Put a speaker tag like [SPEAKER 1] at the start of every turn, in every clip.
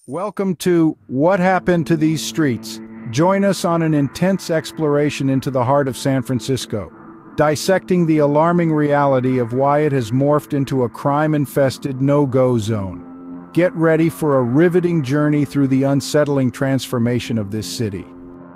[SPEAKER 1] Welcome to What Happened to These Streets. Join us on an intense exploration into the heart of San Francisco, dissecting the alarming reality of why it has morphed into a crime-infested no-go zone. Get ready for a riveting journey through the unsettling transformation of this city.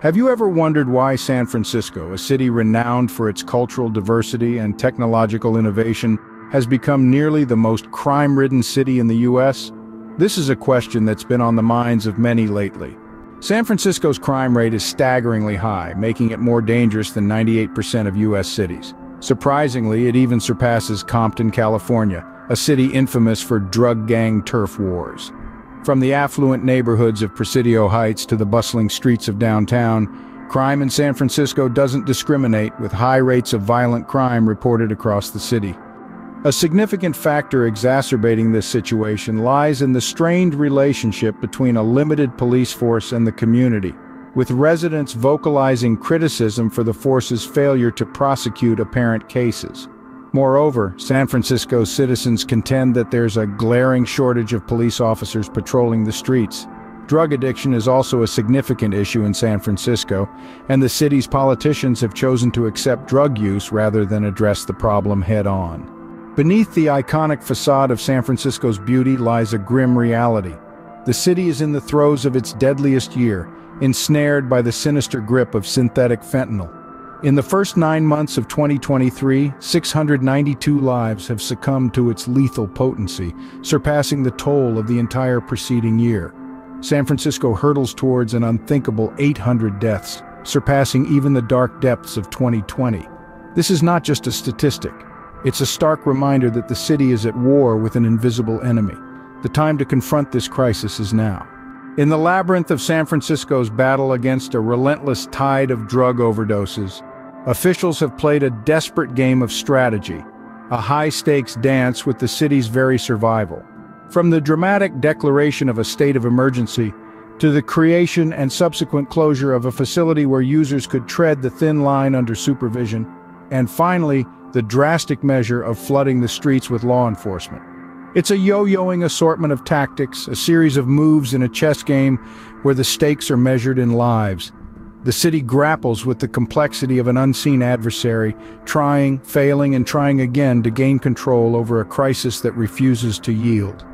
[SPEAKER 1] Have you ever wondered why San Francisco, a city renowned for its cultural diversity and technological innovation, has become nearly the most crime-ridden city in the U.S.? This is a question that's been on the minds of many lately. San Francisco's crime rate is staggeringly high, making it more dangerous than 98% of U.S. cities. Surprisingly, it even surpasses Compton, California, a city infamous for drug gang turf wars. From the affluent neighborhoods of Presidio Heights to the bustling streets of downtown, crime in San Francisco doesn't discriminate, with high rates of violent crime reported across the city. A significant factor exacerbating this situation lies in the strained relationship between a limited police force and the community, with residents vocalizing criticism for the force's failure to prosecute apparent cases. Moreover, San Francisco's citizens contend that there's a glaring shortage of police officers patrolling the streets. Drug addiction is also a significant issue in San Francisco, and the city's politicians have chosen to accept drug use rather than address the problem head-on. Beneath the iconic facade of San Francisco's beauty lies a grim reality. The city is in the throes of its deadliest year, ensnared by the sinister grip of synthetic fentanyl. In the first 9 months of 2023, 692 lives have succumbed to its lethal potency, surpassing the toll of the entire preceding year. San Francisco hurtles towards an unthinkable 800 deaths, surpassing even the dark depths of 2020. This is not just a statistic. It's a stark reminder that the city is at war with an invisible enemy. The time to confront this crisis is now. In the labyrinth of San Francisco's battle against a relentless tide of drug overdoses, officials have played a desperate game of strategy, a high-stakes dance with the city's very survival. From the dramatic declaration of a state of emergency to the creation and subsequent closure of a facility where users could tread the thin line under supervision, and finally, the drastic measure of flooding the streets with law enforcement. It's a yo-yoing assortment of tactics, a series of moves in a chess game where the stakes are measured in lives. The city grapples with the complexity of an unseen adversary, trying, failing, and trying again to gain control over a crisis that refuses to yield.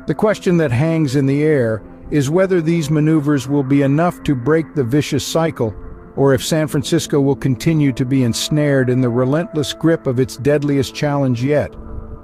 [SPEAKER 1] The question that hangs in the air is whether these maneuvers will be enough to break the vicious cycle, or if San Francisco will continue to be ensnared in the relentless grip of its deadliest challenge yet.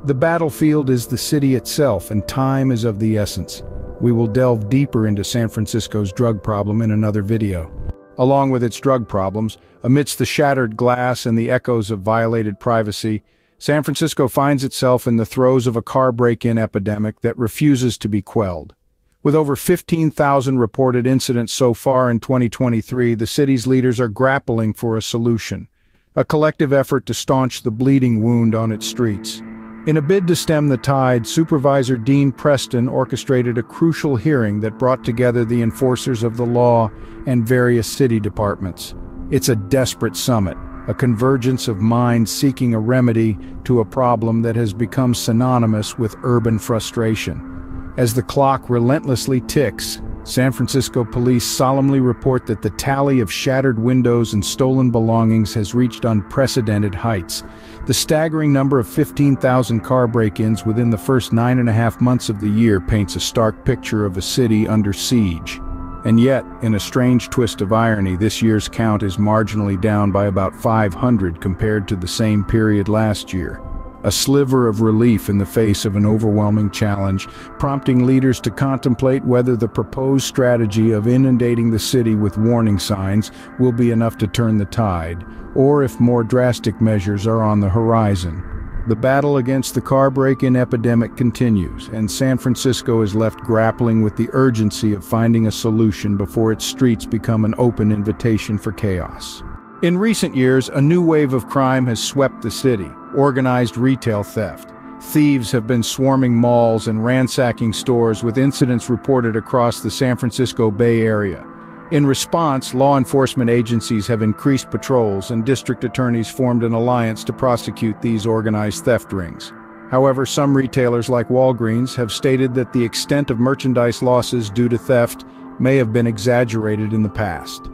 [SPEAKER 1] The battlefield is the city itself, and time is of the essence. We will delve deeper into San Francisco's drug problem in another video. Along with its drug problems, amidst the shattered glass and the echoes of violated privacy, San Francisco finds itself in the throes of a car break-in epidemic that refuses to be quelled. With over 15,000 reported incidents so far in 2023, the city's leaders are grappling for a solution, a collective effort to staunch the bleeding wound on its streets. In a bid to stem the tide, Supervisor Dean Preston orchestrated a crucial hearing that brought together the enforcers of the law and various city departments. It's a desperate summit, a convergence of minds seeking a remedy to a problem that has become synonymous with urban frustration. As the clock relentlessly ticks, San Francisco police solemnly report that the tally of shattered windows and stolen belongings has reached unprecedented heights. The staggering number of 15,000 car break-ins within the first 9.5 months of the year paints a stark picture of a city under siege. And yet, in a strange twist of irony, this year's count is marginally down by about 500 compared to the same period last year. A sliver of relief in the face of an overwhelming challenge, prompting leaders to contemplate whether the proposed strategy of inundating the city with warning signs will be enough to turn the tide, or if more drastic measures are on the horizon. The battle against the car break-in epidemic continues, and San Francisco is left grappling with the urgency of finding a solution before its streets become an open invitation for chaos. In recent years, a new wave of crime has swept the city. Organized retail theft. Thieves have been swarming malls and ransacking stores, with incidents reported across the San Francisco Bay Area. In response, law enforcement agencies have increased patrols, and district attorneys formed an alliance to prosecute these organized theft rings. However, some retailers like Walgreens have stated that the extent of merchandise losses due to theft may have been exaggerated in the past.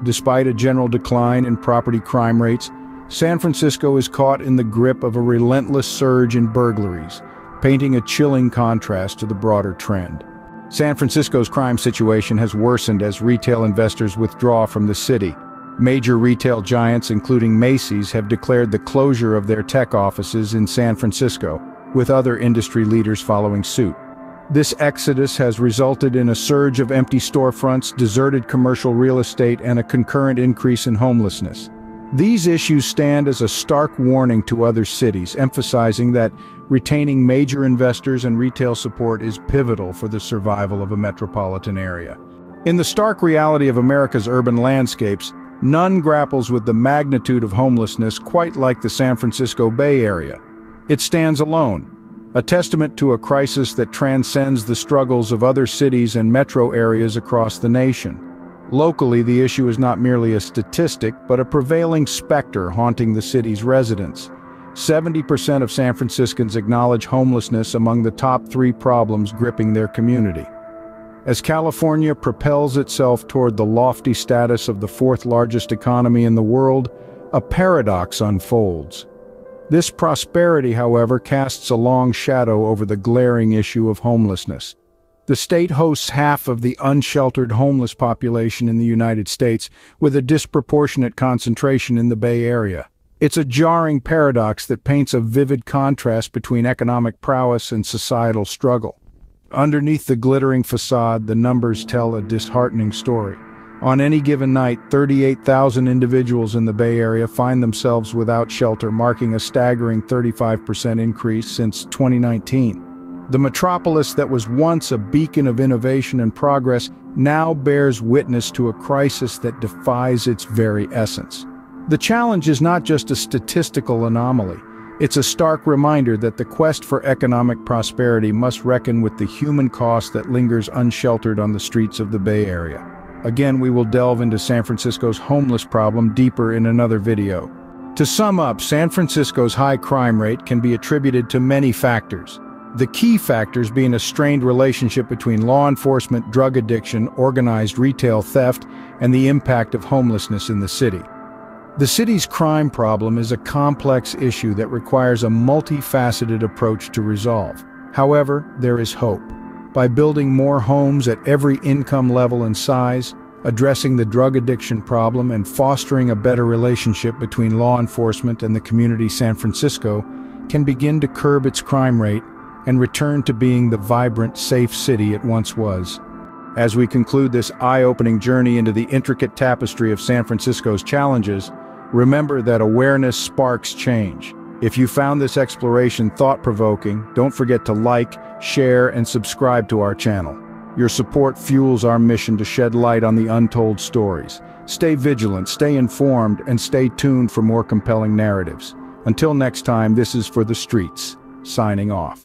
[SPEAKER 1] Despite a general decline in property crime rates, San Francisco is caught in the grip of a relentless surge in burglaries, painting a chilling contrast to the broader trend. San Francisco's crime situation has worsened as retail investors withdraw from the city. Major retail giants, including Macy's, have declared the closure of their tech offices in San Francisco, with other industry leaders following suit. This exodus has resulted in a surge of empty storefronts, deserted commercial real estate, and a concurrent increase in homelessness. These issues stand as a stark warning to other cities, emphasizing that retaining major investors and retail support is pivotal for the survival of a metropolitan area. In the stark reality of America's urban landscapes, none grapples with the magnitude of homelessness quite like the San Francisco Bay Area. It stands alone, a testament to a crisis that transcends the struggles of other cities and metro areas across the nation. Locally, the issue is not merely a statistic, but a prevailing specter haunting the city's residents. 70% of San Franciscans acknowledge homelessness among the top 3 problems gripping their community. As California propels itself toward the lofty status of the 4th largest economy in the world, a paradox unfolds. This prosperity, however, casts a long shadow over the glaring issue of homelessness. The state hosts half of the unsheltered homeless population in the United States, with a disproportionate concentration in the Bay Area. It's a jarring paradox that paints a vivid contrast between economic prowess and societal struggle. Underneath the glittering facade, the numbers tell a disheartening story. On any given night, 38,000 individuals in the Bay Area find themselves without shelter, marking a staggering 35% increase since 2019. The metropolis that was once a beacon of innovation and progress now bears witness to a crisis that defies its very essence. The challenge is not just a statistical anomaly. It's a stark reminder that the quest for economic prosperity must reckon with the human cost that lingers unsheltered on the streets of the Bay Area. Again, we will delve into San Francisco's homeless problem deeper in another video. To sum up, San Francisco's high crime rate can be attributed to many factors. The key factors being a strained relationship between law enforcement, drug addiction, organized retail theft, and the impact of homelessness in the city. The city's crime problem is a complex issue that requires a multifaceted approach to resolve. However, there is hope. By building more homes at every income level and size, addressing the drug addiction problem, and fostering a better relationship between law enforcement and the community, San Francisco can begin to curb its crime rate and return to being the vibrant, safe city it once was. As we conclude this eye-opening journey into the intricate tapestry of San Francisco's challenges, remember that awareness sparks change. If you found this exploration thought-provoking, don't forget to like, share, and subscribe to our channel. Your support fuels our mission to shed light on the untold stories. Stay vigilant, stay informed, and stay tuned for more compelling narratives. Until next time, this is For the Streets, signing off.